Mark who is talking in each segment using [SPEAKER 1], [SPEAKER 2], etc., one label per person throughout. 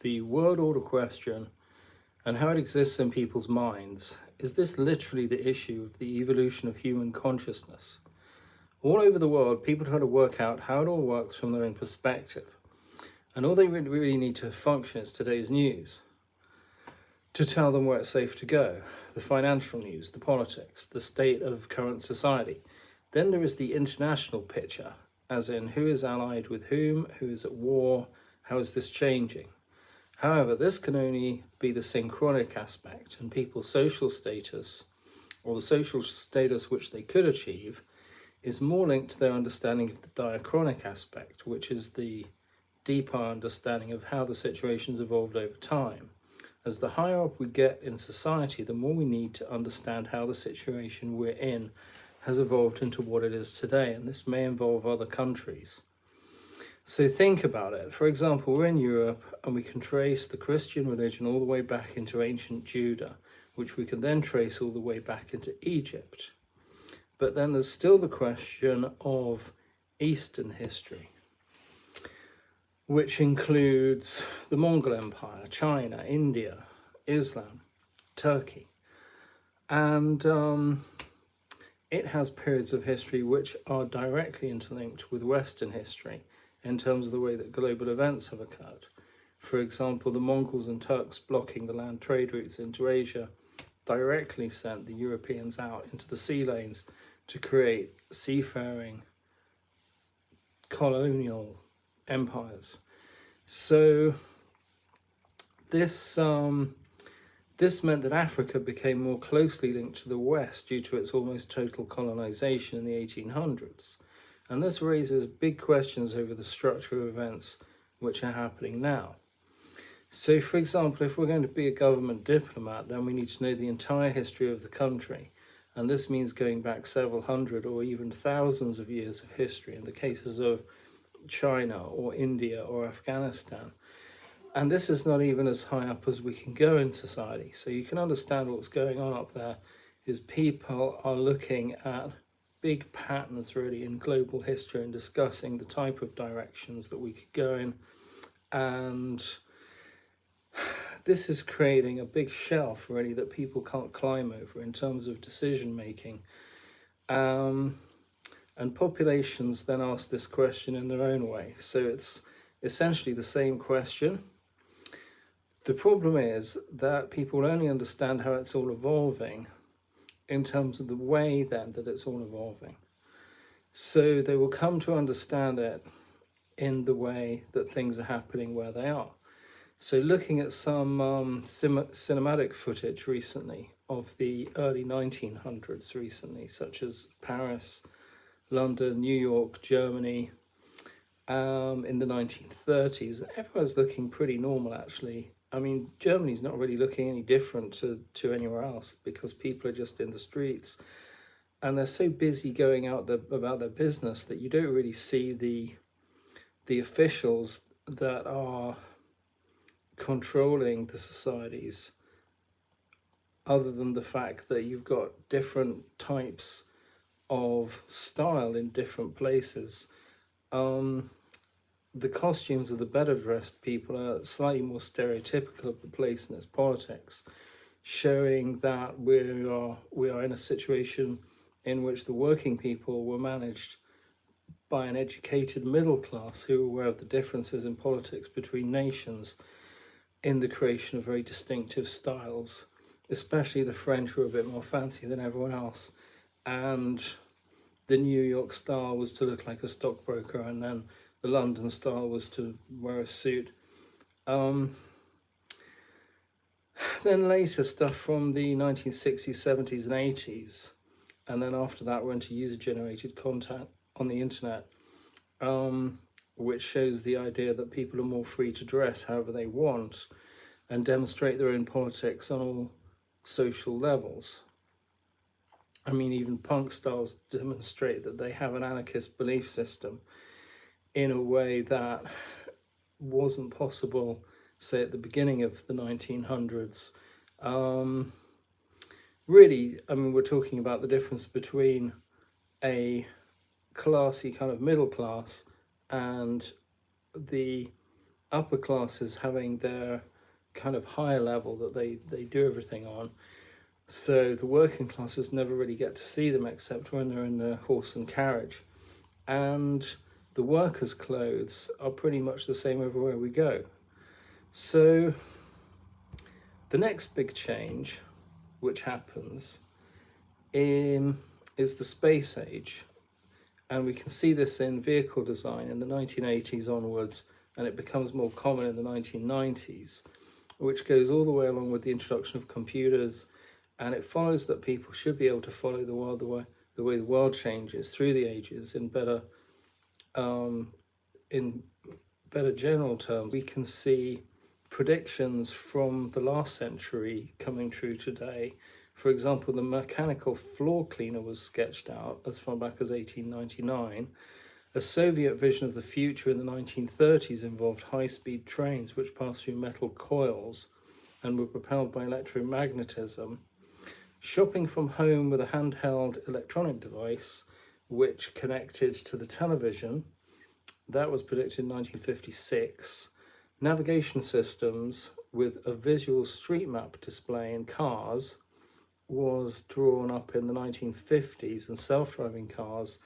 [SPEAKER 1] the world order question and how it exists in people's minds, is this literally the issue of the evolution of human consciousness? All over the world, people try to work out how it all works from their own perspective. And all they really need to function is today's news to tell them where it's safe to go. The financial news, the politics, the state of current society. Then there is the international picture, as in who is allied with whom, who is at war, how is this changing. However, this can only be the synchronic aspect, and people's social status, or the social status which they could achieve, is more linked to their understanding of the diachronic aspect, which is the deeper understanding of how the situation's evolved over time. As the higher up we get in society, the more we need to understand how the situation we're in has evolved into what it is today, and this may involve other countries. So think about it. For example, we're in Europe and we can trace the Christian religion all the way back into ancient Judah, which we can then trace all the way back into Egypt. But then there's still the question of Eastern history, which includes the Mongol Empire, China, India, Islam, Turkey. And it has periods of history which are directly interlinked with Western history in terms of the way that global events have occurred. For example, the Mongols and Turks blocking the land trade routes into Asia directly sent the Europeans out into the sea lanes to create seafaring colonial empires. So this meant that Africa became more closely linked to the West due to its almost total colonization in the 1800s. And this raises big questions over the structure of events which are happening now. So, for example, if we're going to be a government diplomat, then we need to know the entire history of the country. And this means going back several hundred or even thousands of years of history in the cases of China or India or Afghanistan. And this is not even as high up as we can go in society. So you can understand what's going on up there is people are looking at big patterns really in global history and discussing the type of directions that we could go in. And this is creating a big shelf really that people can't climb over in terms of decision making. And populations then ask this question in their own way. So it's essentially the same question. The problem is that people only understand how it's all evolving in terms of the way then that it's all evolving. So they will come to understand it in the way that things are happening where they are. So looking at some cinematic footage recently of the early 1900s recently, such as Paris, London, New York, Germany, in the 1930s, everyone's looking pretty normal actually. I mean, Germany's not really looking any different to anywhere else because people are just in the streets and they're so busy going out about their business that you don't really see the officials that are controlling the societies, other than the fact that you've got different types of style in different places. The costumes of the better dressed people are slightly more stereotypical of the place and its politics, showing that we are in a situation in which the working people were managed by an educated middle class who are aware of the differences in politics between nations in the creation of very distinctive styles, especially the French who are a bit more fancy than everyone else. And the New York style was to look like a stockbroker, and then the London style was to wear a suit. Then later stuff from the 1960s, 70s and 80s, and then after that we're into user-generated content on the internet, which shows the idea that people are more free to dress however they want and demonstrate their own politics on all social levels. I mean, even punk styles demonstrate that they have an anarchist belief system in a way that wasn't possible, say, at the beginning of the 1900s. Really, I mean, we're talking about the difference between a classy kind of middle class and the upper classes having their kind of higher level that they do everything on. So the working classes never really get to see them except when they're in the horse and carriage. And the workers' clothes are pretty much the same everywhere we go. So the next big change which happens is the space age. And we can see this in vehicle design in the 1980s onwards, and it becomes more common in the 1990s, which goes all the way along with the introduction of computers. And it follows that people should be able to follow the world the way the world changes through the ages in better general terms. We can see predictions from the last century coming true today. For example, the mechanical floor cleaner was sketched out as far back as 1899. A Soviet vision of the future in the 1930s involved high-speed trains which passed through metal coils and were propelled by electromagnetism. Shopping from home with a handheld electronic device which connected to the television, that was predicted in 1956. Navigation systems with a visual street map display in cars was drawn up in the 1950s, and self-driving cars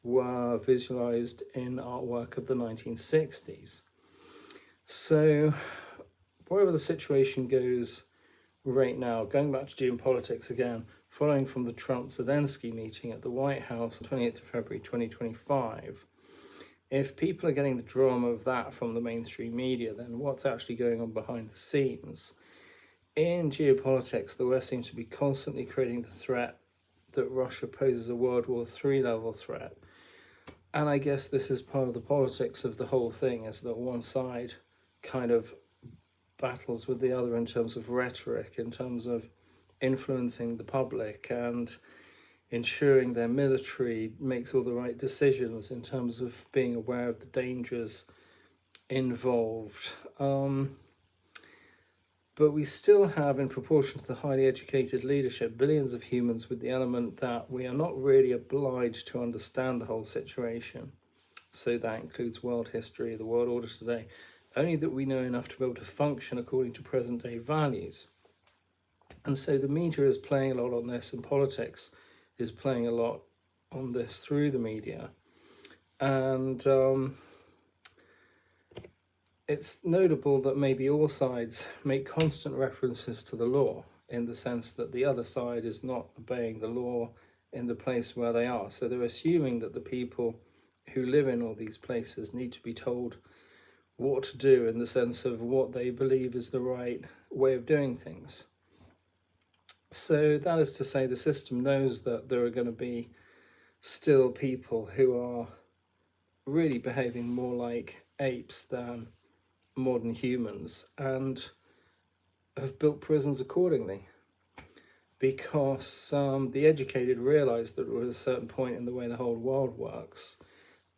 [SPEAKER 1] were visualized in artwork of the 1960s. So wherever the situation goes right now, going back to geopolitics again, following from the Trump-Zelensky meeting at the White House on 28th of February 2025, if people are getting the drama of that from the mainstream media, then what's actually going on behind the scenes? In geopolitics, the West seems to be constantly creating the threat that Russia poses a World War III level threat. And I guess this is part of the politics of the whole thing, is that one side kind of battles with the other in terms of rhetoric, in terms of influencing the public and ensuring their military makes all the right decisions in terms of being aware of the dangers involved. But we still have, in proportion to the highly educated leadership, billions of humans with the element that we are not really obliged to understand the whole situation. So that includes world history, the world order today, only that we know enough to be able to function according to present day values. And so the media is playing a lot on this, and politics is playing a lot on this through the media. And it's notable that maybe all sides make constant references to the law, in the sense that the other side is not obeying the law in the place where they are. So they're assuming that the people who live in all these places need to be told what to do in the sense of what they believe is the right way of doing things. So that is to say, the system knows that there are going to be still people who are really behaving more like apes than modern humans, and have built prisons accordingly, because the educated realize that there was a certain point in the way the whole world works,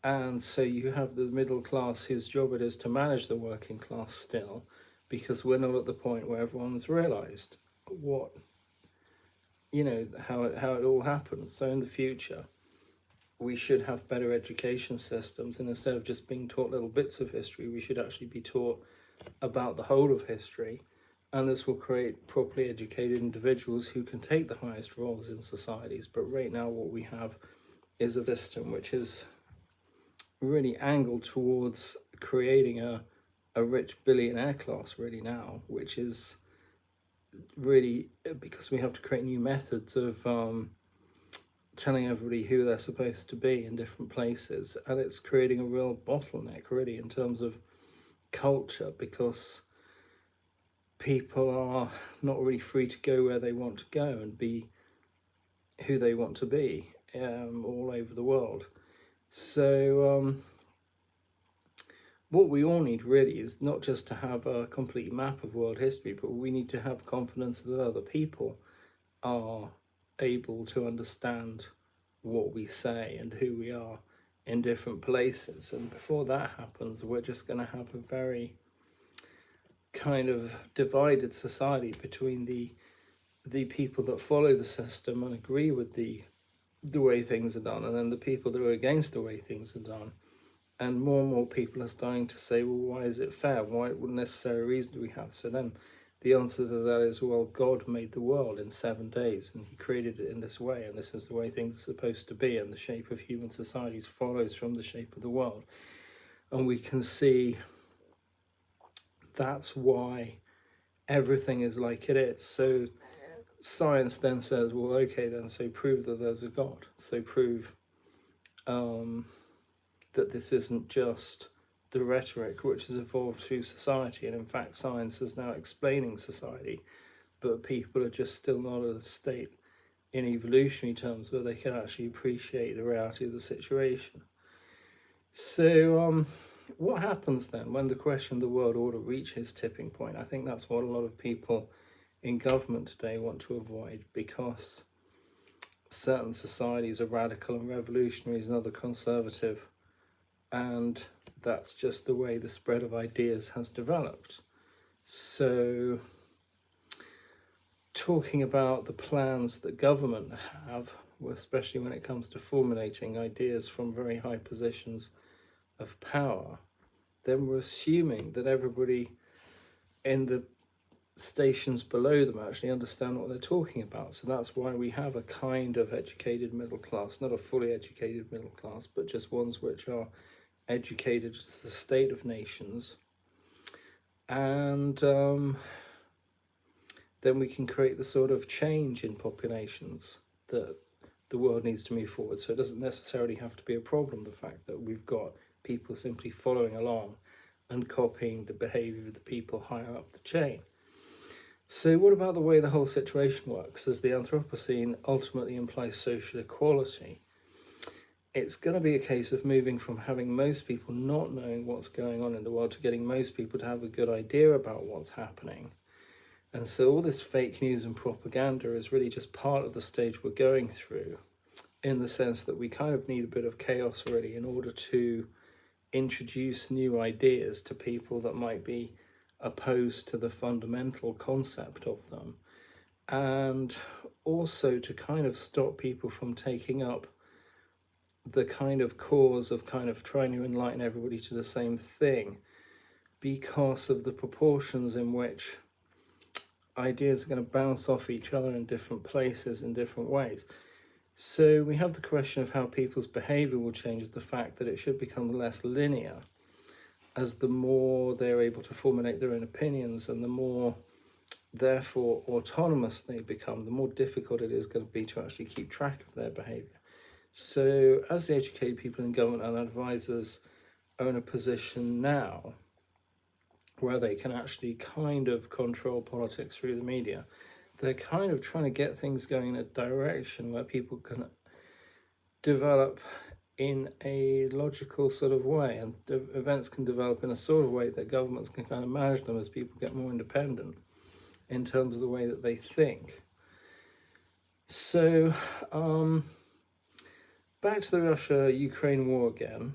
[SPEAKER 1] and so you have the middle class whose job it is to manage the working class still, because we're not at the point where everyone's realized what, how it all happens. So in the future we should have better education systems, and instead of just being taught little bits of history, we should actually be taught about the whole of history, and this will create properly educated individuals who can take the highest roles in societies. But right now what we have is a system which is really angled towards creating a rich billionaire class really now, which is really because we have to create new methods of telling everybody who they're supposed to be in different places, and it's creating a real bottleneck really in terms of culture, because people are not really free to go where they want to go and be who they want to be all over the world. So what we all need really is not just to have a complete map of world history, but we need to have confidence that other people are able to understand what we say and who we are in different places. And before that happens, we're just going to have a very kind of divided society between the people that follow the system and agree with the way things are done, and then the people that are against the way things are done. And more people are starting to say, well, why is it fair? What necessary reason do we have? So then the answer to that is, well, God made the world in 7 days and he created it in this way, and this is the way things are supposed to be, and the shape of human societies follows from the shape of the world. And we can see that's why everything is like it is. So science then says, well, okay, then, so prove that there's a God. So prove that this isn't just the rhetoric which has evolved through society, and in fact science is now explaining society, but people are just still not at a state in evolutionary terms where they can actually appreciate the reality of the situation. So what happens then when the question of the world order reaches tipping point? I think that's what a lot of people in government today want to avoid, because certain societies are radical and revolutionaries and other conservative, and that's just the way the spread of ideas has developed. So talking about the plans that government have, especially when it comes to formulating ideas from very high positions of power, then we're assuming that everybody in the stations below them actually understand what they're talking about. So that's why we have a kind of educated middle class, not a fully educated middle class, but just ones which are educated to the state of nations. And then we can create the sort of change in populations that the world needs to move forward. So it doesn't necessarily have to be a problem, the fact that we've got people simply following along and copying the behavior of the people higher up the chain. So what about the way the whole situation works? As the Anthropocene ultimately implies social equality, it's going to be a case of moving from having most people not knowing what's going on in the world to getting most people to have a good idea about what's happening. And so all this fake news and propaganda is really just part of the stage we're going through, in the sense that we kind of need a bit of chaos really in order to introduce new ideas to people that might be opposed to the fundamental concept of them, and also to kind of stop people from taking up the kind of cause of kind of trying to enlighten everybody to the same thing, because of the proportions in which ideas are going to bounce off each other in different places in different ways. So we have the question of how people's behavior will change, the fact that it should become less linear, as the more they're able to formulate their own opinions and the more therefore autonomous they become, the more difficult it is going to be to actually keep track of their behavior. So as the educated people in government and advisors are in a position now where they can actually kind of control politics through the media, they're kind of trying to get things going in a direction where people can develop in a logical sort of way, and events can develop in a sort of way that governments can kind of manage them as people get more independent in terms of the way that they think. So back to the Russia-Ukraine war again,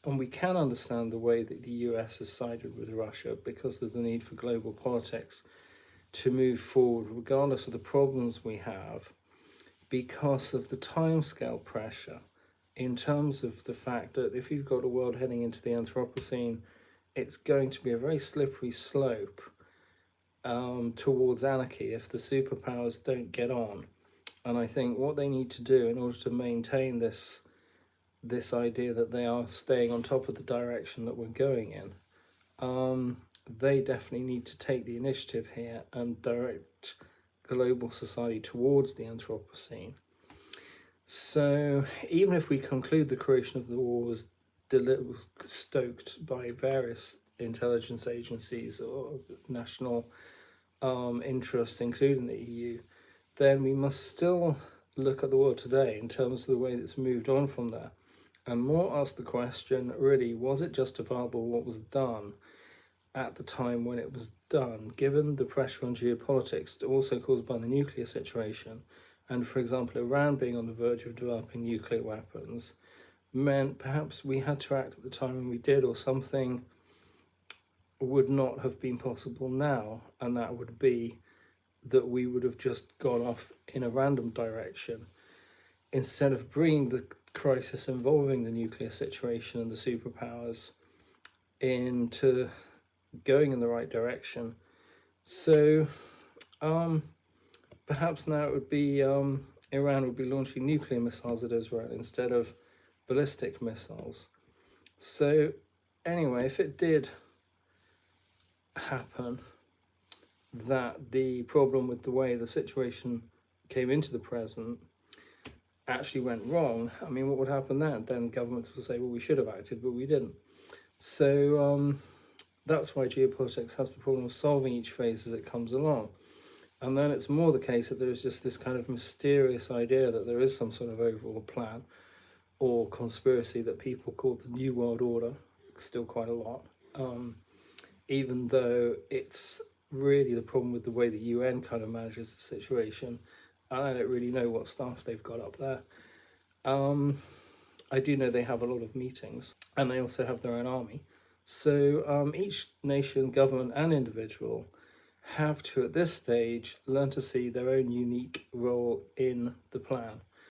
[SPEAKER 1] and we can understand the way that the US has sided with Russia because of the need for global politics to move forward, regardless of the problems we have, because of the timescale pressure, in terms of the fact that if you've got a world heading into the Anthropocene, it's going to be a very slippery slope towards anarchy if the superpowers don't get on. And I think what they need to do in order to maintain this idea that they are staying on top of the direction that we're going in, they definitely need to take the initiative here and direct global society towards the Anthropocene. So even if we conclude the creation of the war was stoked by various intelligence agencies or national interests, including the EU, then we must still look at the world today in terms of the way that's moved on from there, and more ask the question, really, was it justifiable what was done at the time when it was done, given the pressure on geopolitics also caused by the nuclear situation, and for example Iran being on the verge of developing nuclear weapons meant perhaps we had to act at the time when we did, or something would not have been possible now, and that would be that we would have just gone off in a random direction instead of bringing the crisis involving the nuclear situation and the superpowers into going in the right direction. So perhaps now it would be Iran would be launching nuclear missiles at Israel instead of ballistic missiles. So anyway, if it did happen that the problem with the way the situation came into the present actually went wrong, I mean, what would happen then? Then governments would say, well, we should have acted, but we didn't. So that's why geopolitics has the problem of solving each phase as it comes along. And then it's more the case that there is just this kind of mysterious idea that there is some sort of overall plan or conspiracy that people call the New World Order, still quite a lot, even though it's really the problem with the way the UN kind of manages the situation. And I don't really know what staff they've got up there. I do know they have a lot of meetings, and they also have their own army. So each nation, government, and individual have to, at this stage, learn to see their own unique role in the plan.